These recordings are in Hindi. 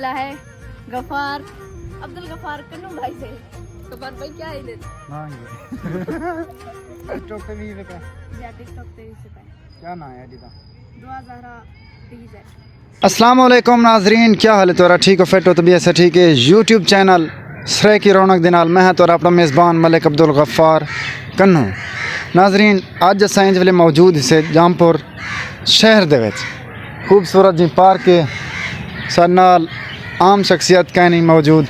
मिला है गफार अब्दुल गफार कन्नू भाई से। गफार भाई क्या है इधर? टिकटॉक पे भी पे या टिकटॉक पे भी से क्या नाम है आईडी का? दुआ ज़हरा डीजे। अस्सलाम वालेकुम नाजरीन, क्या हाल है तोरा? ठीक हो, फिट हो, तबीयत से ठीक है। यूट्यूब चैनल सरे की रौनक दे नाल मैं तोरा अपना मेज़बान मलिक अब्दुल गफ्फार कन्नू। नाजरीन अज असां इस वेले मौजूद से जामपुर शहर दे विच खूबसूरत जी पार्क है। साडे नाल आम शख्सियत कहीं नहीं मौजूद,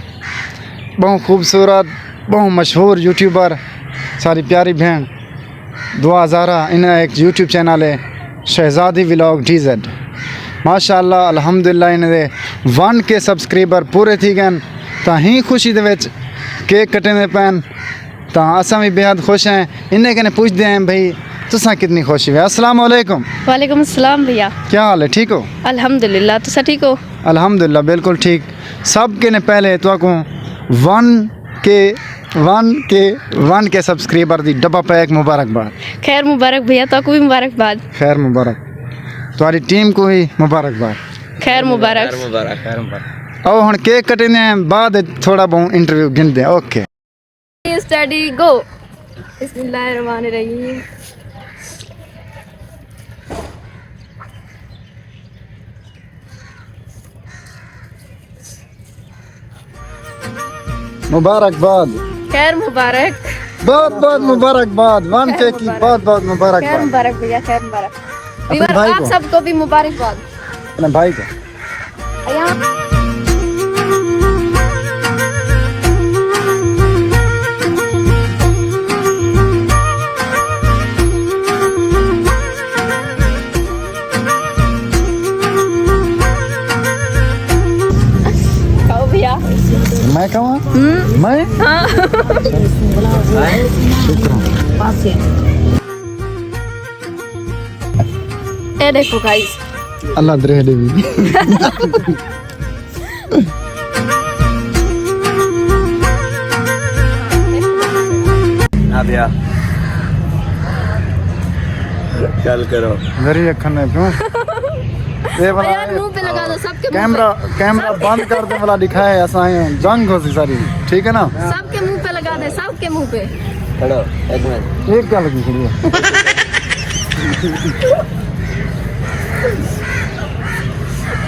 बहुत खूबसूरत बहुत मशहूर यूट्यूबर सारी प्यारी बहन दुआ ज़हरा। इन्हें एक यूट्यूब चैनल है शहजादी व्लॉग DZ। माशाअल्लाह अल्हम्दुलिल्लाह इन्हें 1K सब्सक्राइबर पूरे थी गए। तां ही खुशी दे विच केक कटने पैन तां असां भी बेहद खुश हैं। इन्हें कने पूछते हैं भाई तुसां कितनी खुशी है। अस्सलाम वालेकुम। वालेकुम अस्सलाम भैया, क्या हाल है? ठीक हो? अल्हम्दुलिल्लाह। तुसा ठीक हो? अल्हम्दुलिल्लाह बिल्कुल ठीक। सब के ने पहले तो को 1K सब्सक्राइबर दी डब्बा पैक मुबारकबाद। खैर मुबारक भैया, तो को भी मुबारकबाद। खैर मुबारक, तुम्हारी टीम को भी मुबारकबाद। खैर मुबारक। और हम केक कटने बाद थोड़ा बहुत इंटरव्यू गिनते हैं। ओके स्टडी गो। बिस्मिल्लाहिर्रहमानिर्रहीम। मुबारकबाद, खैर मुबारक। बहुत बहुत मुबारकबाद। 1K की बहुत बहुत खैर मुबारकबाद मुबारक भैया, खैर मुबारक। अपने भाई आप को। सबको भी मुबारकबाद। अपने भाई को। यहाँ खाओ भैया। मैं कहूँ मैं ये देखो गाइस, अल्लाह दरे देवी। भैया चल करो मेरी अखन में क्यों ये वाला यार मुंह पे लगा दो सबके मुंह कैमरा बंद कर दे वाला दिखाए ऐसा है जंग हो सी सारी। ठीक है ना? पे, सबके मुंह पे लगा दे, सबके मुंह पे। खड़ो एक मिनट। एक क्या लगी खड़ी है?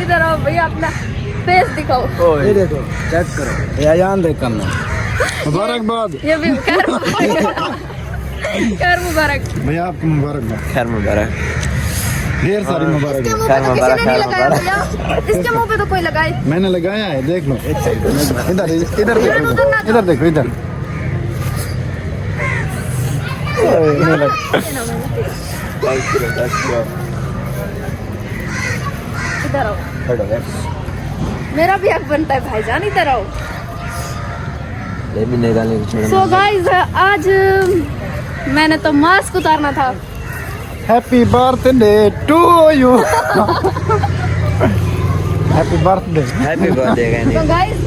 इधर आओ भैया, अपना फेस दिखाओ। ये देखो चेक करो, ये अयान देख करना। मुबारकबाद ये भी खैर मुबारक। खैर मुबारक। भैया आपको मुबारकबाद, खैर मुबारक। ढेर सारी इसके मुबारकबाद। मुंह पे खैर तो किसी मुबारक, ने नहीं खैर लगाया भैया, इसके मुंह पे तो कोई लगाए। मैंने लगाया है, देख लो। इधर इधर देखो, इधर देखो, इधर इधर आओ, खड़ो मेरा भी हक बनता है भाईजान, इधर आओ। ये भी निकालने को छोड़ना। सो गाइस आज मैंने तो मास्क उतारना था। Happy birthday to you. Happy birthday. Happy birthday तो गाइस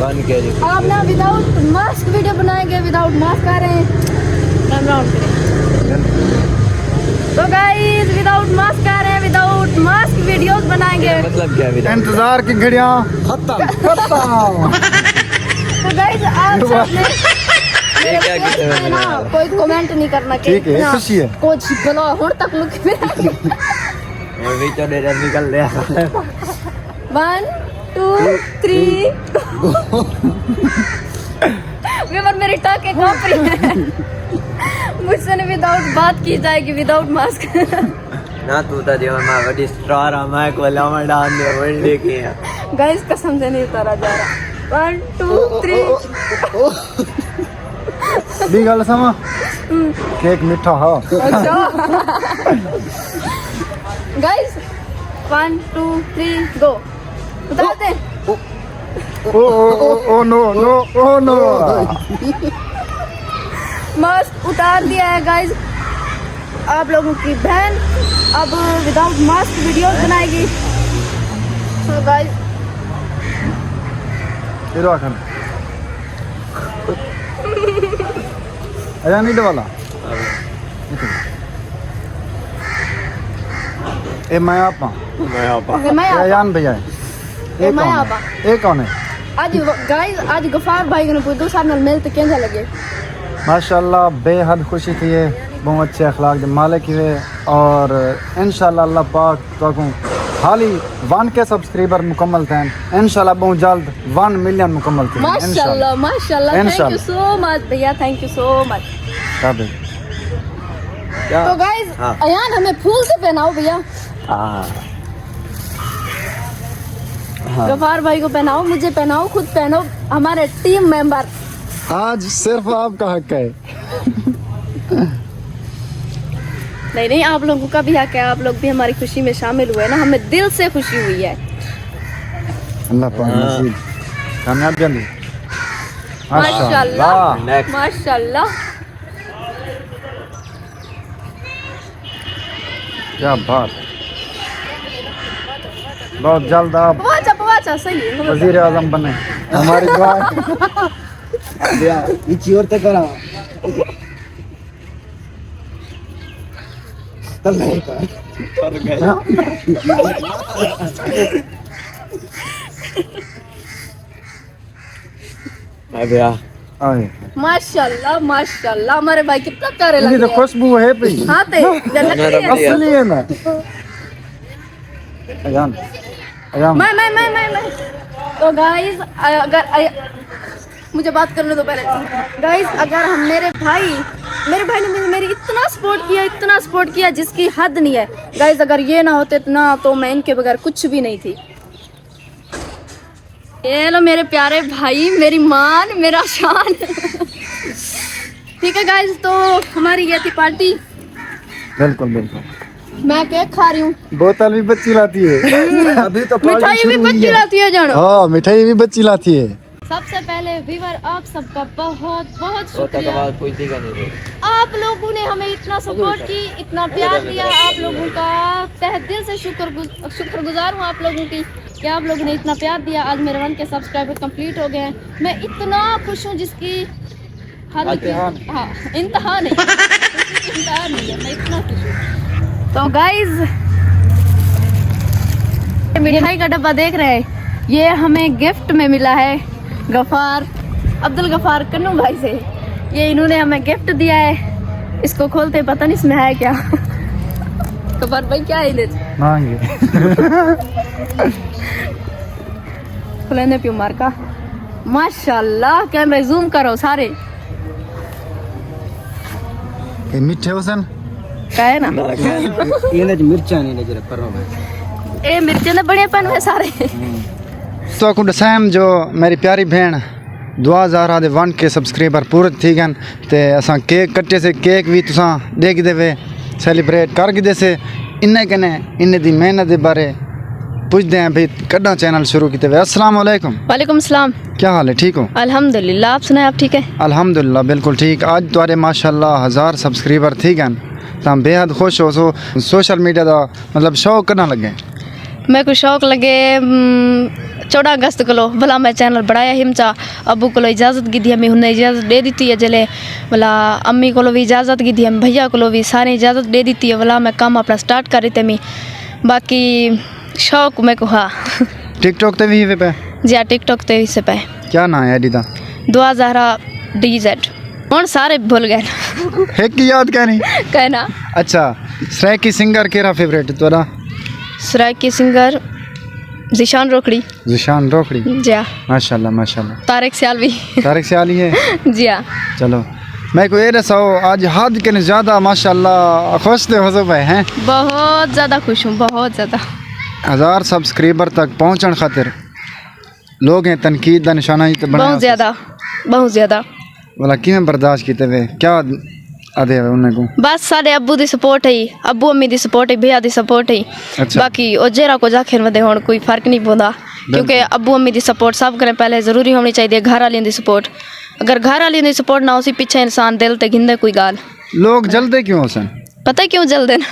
वन के आप ना विदाउट मास्क वीडियो बनाएंगे, विदाउट मास्क आ रहे हैं। कैमरा ऑन करें। तो गाइस विदाउट मास्क आ रहे हैं, विदाउट मास्क वीडियोस बनाएंगे। मतलब क्या है इंतजार की घड़ियां खत्म खत्म। तो गाइस आज आपने ये क्या किया है ना कोई कमेंट नहीं करना कि ठीक है, ना, खुशी है। कुछ गलो हुन तक लुक में। मैं भी तो डेढ़ निकल गया। 1 2 3 वेवर मेरी टाके कांप रही है। मुझसे नहीं विदाउट बात की जाएगी, विदाउट मास्क। ना तू तो देव मां वडी स्टार मैं को लामा डाल दे वंडे के। गाइस कसम से नहीं उतारा जा रहा। 1 2 3 दी गल समा केक मीठा हो। अच्छा गाइस 1 2 3 गो। उतार दे। Oh no no oh no. Mask उतार दिया है गाइस। आप लोगों की बहन अब विदाउट मास्क वीडियोस बनाएगी। तो गाइस ये रो खान आया नहीं वाला ए मैं आपा मैं यान भैया तो मैं आबा ये कौन है? आज गाइस आज गफार भाई ने बुद्धू साहब नाल मिलते कैसा लगे? माशाल्लाह बेहद खुशी थी है, बहुत अच्छे अखलाक के मालिक हुए और इंशाल्लाह अल्लाह पाक तो हाली 1K सब्सक्राइबर मुकम्मल थे इंशाल्लाह बहुत जल्द 1 मिलियन मुकम्मल थे माशाल्लाह माशाल्लाह थैंक यू सो मच भैया थैंक यू सो मच। क्या तो गाइस हाँ। अयान हमें फूल से पहनाओ भैया। हाँ गफार भाई को पहनाओ मुझे पहनाओ खुद पहनो हमारे टीम मेंबर। आज सिर्फ आपका हक है। नहीं आप लोगों का भी हक है, आप लोग भी हमारी खुशी में शामिल हुए ना, हमें दिल से खुशी हुई है। अल्लाह पाक नसीब कामयाब जल्दी माशाल्लाह Next. माशाल्लाह। क्या बात, बहुत जल्द आप पवाचा सही है। वजीर आजम बने, हमारी दुआ और तक करा भैया आए माशाल्लाह माशाल्लाह हमारे भाई कितना प्यारे लग ये तो रहे हैं। खुशबू है भाई, हाँ ते जन्नत की है। असली है ना। अयान अयान मैं तो गाइस अगर मुझे बात करने दो पहले। गाइस अगर हम मेरे भाई ने मेरी इतना सपोर्ट किया जिसकी हद नहीं है। गाइस अगर ये ना होते ना तो मैं इनके बगैर कुछ भी नहीं थी। ये लो मेरे प्यारे भाई, मेरी मान, मेरा शान। ठीक है गाइस, तो हमारी ये थी पार्टी। बिल्कुल बिल्कुल, मैं केक खा रही हूँ, बोतल भी बच्ची लाती है अभी तो मिठाई भी बच्ची लाती है जानो। हाँ मिठाई भी बच्ची लाती है। सबसे पहले व्यूअर आप सबका बहुत बहुत सोता का शुक्रिया। बाद पूछती का नहीं। आप लोगों ने हमें इतना सपोर्ट की, इतना प्यार दिया। आप लोगों का तहे दिल से शुक्रगुजार हूँ आप लोगों की कि आप लोगों ने इतना प्यार दिया। आज मेरे 1K सब्सक्राइबर कंप्लीट हो गए हैं। मैं इतना खुश हूँ जिसकी हद नहीं। हाँ इंतहा नहीं है, मैं इतना खुश हूँ। तो गाइज मिठाई का डब्बा देख रहे हैं, ये हमें गिफ्ट में मिला है गफार अब्दुल गफार कन्नू भाई से। ये इन्होंने हमें गिफ्ट दिया है। इसको खोलते पता नहीं इसमें है क्या। गफार भाई क्या है इधर मांगे खुलेने पियो मार का। माशाल्लाह कैमरा जूम करो सारे। ये मीठे हुसन का है ना ये ना मिर्चा नहीं लगे पर ए मिर्चे ने बड़े पन है सारे। तो कुछ सैम जो मेरी प्यारी बहन 2000 आदे 1K सब्सक्राइबर पूरे थी गन ते असां केक कट्टे से केक भी तुसां देख देवे सेलिब्रेट कर गिदे से इन्ने कने इन्ने दी मेहनत दे बारे पूछते हैं भाई कड्डा चैनल शुरू किते वे। अस्सलाम वालेकुम। वालेकुम सलाम। क्या हाल है, ठीक हो? अल्हम्दुलिल्लाह, आप सुनाए आप ठीक है? अल्हम्दुलिल्लाह बिल्कुल ठीक। आज तुम्हारे माशाल्लाह 1000 सब्सक्राइबर थी गन तो बेहद खुश हो। सोशल मीडिया का मतलब शौक करना लगे? मैं को शौक लगे 14 अगस्त को भला मैं चैनल बढ़ाया हिमचा अबू को इजाज़त की थी, हमें उन्हें इजाज़त दे दी है जले भला अम्मी को भी इजाज़त की थी, हम भैया को भी सारे इजाज़त दे दी है। भला मैं काम अपना स्टार्ट कर रही थी मैं बाकी शौक मैं को। हाँ टिकटॉक ते भी पे? जी हाँ टिकटॉक ते से पे। क्या नाम है दा? 2000 DZ हूँ सारे भूल गए। एक की याद क्या नहीं कहना। अच्छा सराइकी सिंगर केरा फेवरेट तोरा? सराइकी सिंगर जिशान रोकड़ी। जिशान रोकड़ी, जी हाँ। माशाल्लाह माशाल्लाह। तारिक सियालवी। तारिक सियाली है? जी हाँ। चलो मैं को ये रसाओ आज हद के ज़्यादा माशाल्लाह खुश थे हो भाई हैं? बहुत ज़्यादा खुश हूँ, बहुत ज़्यादा। 1000 सब्सक्राइबर तक पहुँचने खातिर लोग हैं तनकीद का निशाना ही तो बहुत ज़्यादा बहुत ज़्यादा। बोला कि मैं बर्दाश्त किते वे क्या आदे उन्हें को? बस साढ़े अब्बू दी सपोर्ट है, अब्बू अम्मी दी सपोर्ट है, भैया दी सपोर्ट है। अच्छा। बाकी ओ जेरा को जाखिर वदे होण कोई फर्क नहीं पौंदा क्योंकि अब्बू अम्मी दी सपोर्ट सब करें पहले ज़रूरी होनी चाहिए। घर वालियों दी सपोर्ट, अगर घर वालियों दी सपोर्ट ना उसी पीछे इंसान दिल ते गिंदे कोई गाल। लोग जलते क्यों होसन? पता क्यों जलदे न?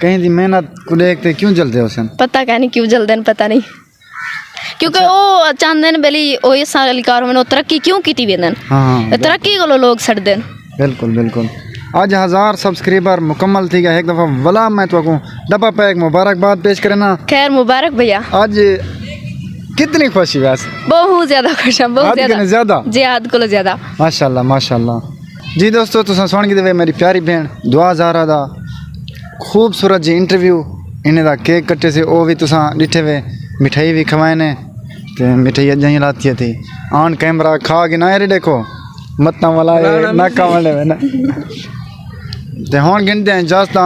कहीं दी मेहनत को देखते क्यों जलते होसन? पता क्या नहीं क्यों जलदे न, पता नहीं क्योंकि ओ चाहते न बेली ओ इस साल कार में तरक्की क्यों की वेदन। हाँ तरक्की को लोग सड़दे न। बिल्कुल बिल्कुल। आज 1000 सब्सक्राइबर मुकम्मल थी गया एक दफ़ा वला मैं तो को डब्बा पैक मुबारकबाद पेश करे ना। खैर मुबारक भैया। आज कितनी खुशी वैसे? बहुत ज्यादा खुश हैं, बहुत हद ज्यादा जी, हद को ज्यादा। माशाल्लाह माशाल्लाह। जी दोस्तों तुसां सुन के मेरी प्यारी बहन दुआ ज़ारा दा खूबसूरत जी इंटरव्यू इन्हें दा केक कट्टे से वो भी तुसां डिठे वे, मिठाई भी खवाए ने ते मिठाई अजां ही लाती थी ऑन कैमरा खा के ना रे देखो मत्ता वाला ना कावले वे ना ते हुन गिनते हैं इजाजत।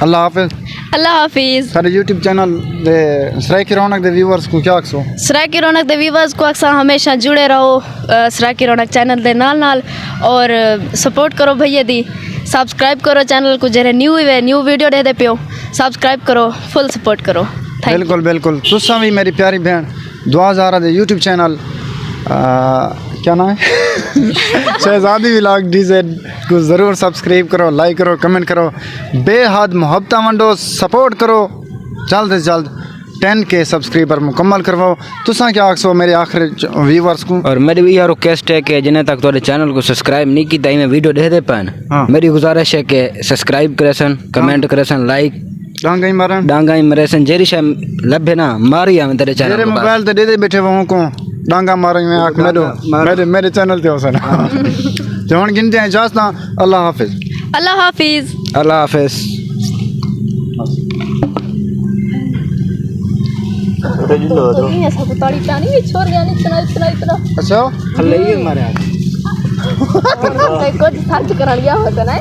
अल्लाह हाफिज। अल्लाह हाफिज। सारे यूट्यूब चैनल दे सराइकी रौनक दे व्यूअर्स को क्या आखसो? सराइकी रौनक दे व्यूअर्स को अक्सर हमेशा जुड़े रहो सराइकी रौनक चैनल दे नाल और सपोर्ट करो भैया दी, सब्सक्राइब करो चैनल को, जेरे न्यू वीडियो दे दे पियो सब्सक्राइब करो, फुल सपोर्ट करो। बिल्कुल बिल्कुल। तुसा भी मेरी प्यारी बहन दुआ ज़ारा दे यूट्यूब चैनल क्या नाम है शहजादी व्लॉग DZ को ज़रूर सब्सक्राइब करो, लाइक करो, कमेंट करो, बेहद मोहब्बत वंडो, सपोर्ट करो, जल्द से जल्द 10K सब्सक्राइबर मुकम्मल करवाओ। तुसा क्या आखसो मेरे आखिरी व्यूअर्स को? और मेरी भी यह रिक्वेस्ट है कि जिन्हें तक तुम्हारे चैनल को सब्सक्राइब नहीं किया मैं वीडियो दे पान, मेरी गुजारिश है कि सब्सक्राइब करेसन, कमेंट करेसन, लाइक डांगा ही मारन डांगा ही मरेसन जेरी शे लभे ना मारी हम तेरे चैनल मेरे मोबाइल ते दे बैठे वो को डांगा मारेंगे मैं आख मेरे चैनल ते होसन तो हुन गिनते हैं इजाजत। अल्लाह हाफिज। अल्लाह हाफिज। अल्लाह हाफिज। अच्छा हल्ले ही मारे कुछ सर्च कर लिया होता ना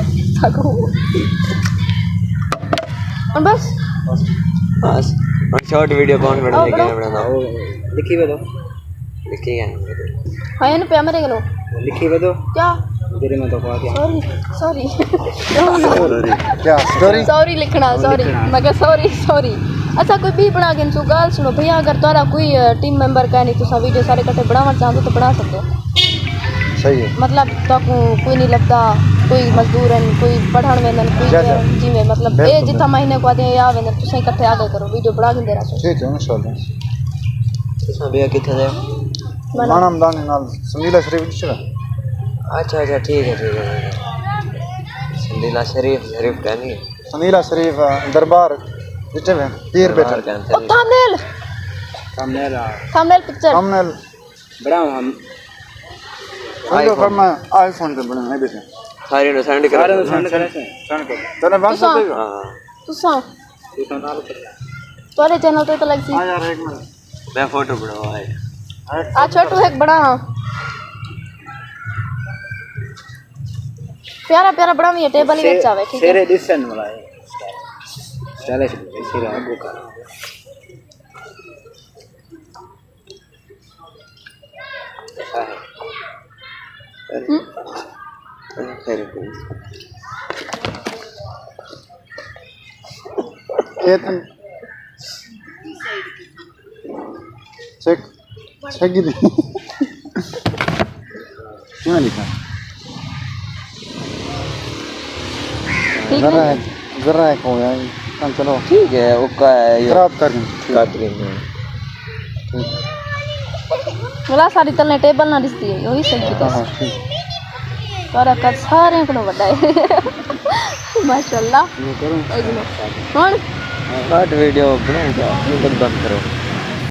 और बस बस शॉर्ट वीडियो कौन बना लेके बनाना लिखी वे दो लिखी है हाय न पे मेरे गलो लिखी वे दो क्या तेरे में तो कहा क्या सॉरी क्या स्टोरी सॉरी लिखना सॉरी मैं कह सॉरी। अच्छा कोई भी बना के गाल सुनो भैया, अगर तुम्हारा कोई टीम मेंबर का नहीं तुसा वीडियो सारे कट्ठे बनाना चाहते तो बना सकते हो। सही है। मतलब तो कोई नहीं लगता, कोई मजदूर है, कोई पढ़ान वेंदन, कोई जी में मतलब ए जितना महीने को आते या वेंदन तुसा इकट्ठे आ गए करो वीडियो बना के दे रहा। ठीक है इंशाल्लाह। इसमें भैया किथे दे मानम दान नाल संदीला शरीफ दिशा। अच्छा ठीक है संदीला शरीफ कहनी संदीला शरीफ दरबार जिते में पीर बैठा थंबनेल पिक्चर बड़ा हम वीडियो पर मैं आईफोन पे बना है देखे सारे ने सेंड कर तने बस हां तुसा तोरे चैनल पे तो लग सी। हां यार एक मिनट मैं फोटो बनावा है आ छोटू एक बड़ा प्यारा बड़ा में टेबल ही अच्छा है। ठीक है सेरे डिसन वाला है चले सिरे आगो का चेक दे क्यों लिखा जरा है हो यार चलो ठीक है ओका है ये खराब कर बोला सारी तलने टेबल ना दिसती है वही सही की हां ठीक तोरा का सारे को बड़ा है माशाल्लाह। मैं करूं कौन शॉर्ट वीडियो बनाऊंगा ये बंद करो